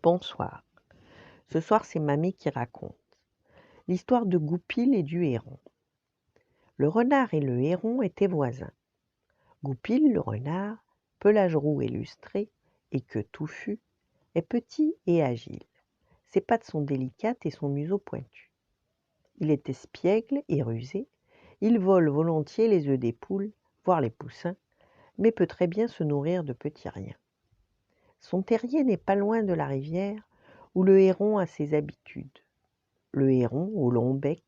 Bonsoir. Ce soir, c'est Mamie qui raconte. L'histoire de Goupil et du héron. Le renard et le héron étaient voisins. Goupil, le renard, pelage roux et lustré, et queue touffue, est petit et agile. Ses pattes sont délicates et son museau pointu. Il est espiègle et rusé. Il vole volontiers les œufs des poules, voire les poussins, mais peut très bien se nourrir de petits riens. Son terrier n'est pas loin de la rivière, où le héron a ses habitudes. Le héron, au long bec,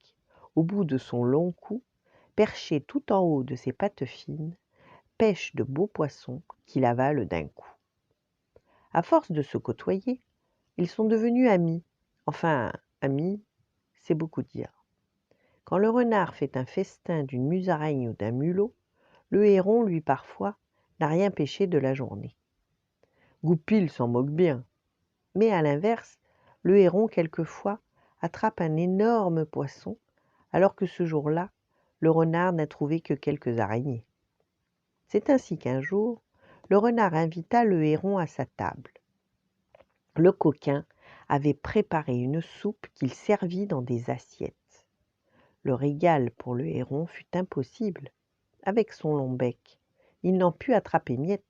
au bout de son long cou, perché tout en haut de ses pattes fines, pêche de beaux poissons qu'il avale d'un coup. À force de se côtoyer, ils sont devenus amis. Enfin, amis, c'est beaucoup dire. Quand le renard fait un festin d'une musaraigne ou d'un mulot, le héron, lui parfois, n'a rien pêché de la journée. Goupil s'en moque bien, mais à l'inverse, le héron, quelquefois, attrape un énorme poisson, alors que ce jour-là, le renard n'a trouvé que quelques araignées. C'est ainsi qu'un jour, le renard invita le héron à sa table. Le coquin avait préparé une soupe qu'il servit dans des assiettes. Le régal pour le héron fut impossible. Avec son long bec, il n'en put attraper miette.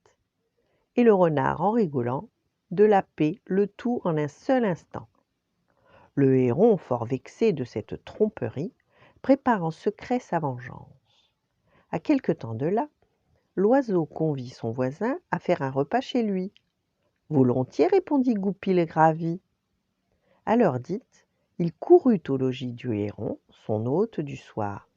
Et le renard, en rigolant, de la paix le tout en un seul instant. Le héron, fort vexé de cette tromperie, prépare en secret sa vengeance. À quelque temps de là, l'oiseau convie son voisin à faire un repas chez lui. Volontiers, répondit Goupil gravi. À l'heure dite, il courut au logis du héron, son hôte du soir.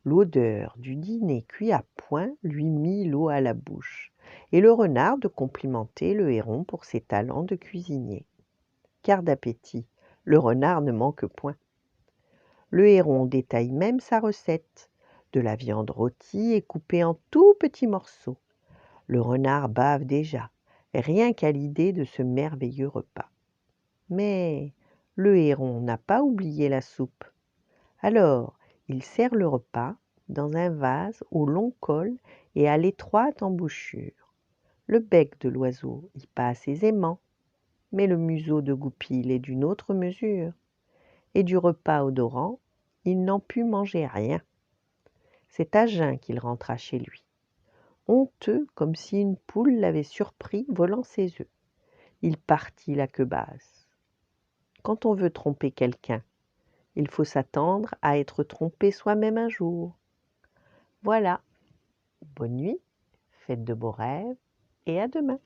L'odeur du dîner cuit à point lui mit l'eau à la bouche, et le renard de complimenter le héron pour ses talents de cuisinier. Car d'appétit, le renard ne manque point. Le héron détaille même sa recette, de la viande rôtie et coupée en tout petits morceaux. Le renard bave déjà, rien qu'à l'idée de ce merveilleux repas. Mais le héron n'a pas oublié la soupe. Alors, il sert le repas dans un vase au long col et à l'étroite embouchure. Le bec de l'oiseau y passe aisément, mais le museau de Goupil est d'une autre mesure. Et du repas odorant, il n'en put manger rien. C'est à jeun qu'il rentra chez lui, honteux comme si une poule l'avait surpris volant ses œufs. Il partit la queue basse. Quand on veut tromper quelqu'un, il faut s'attendre à être trompé soi-même un jour. Voilà. Bonne nuit, faites de beaux rêves et à demain.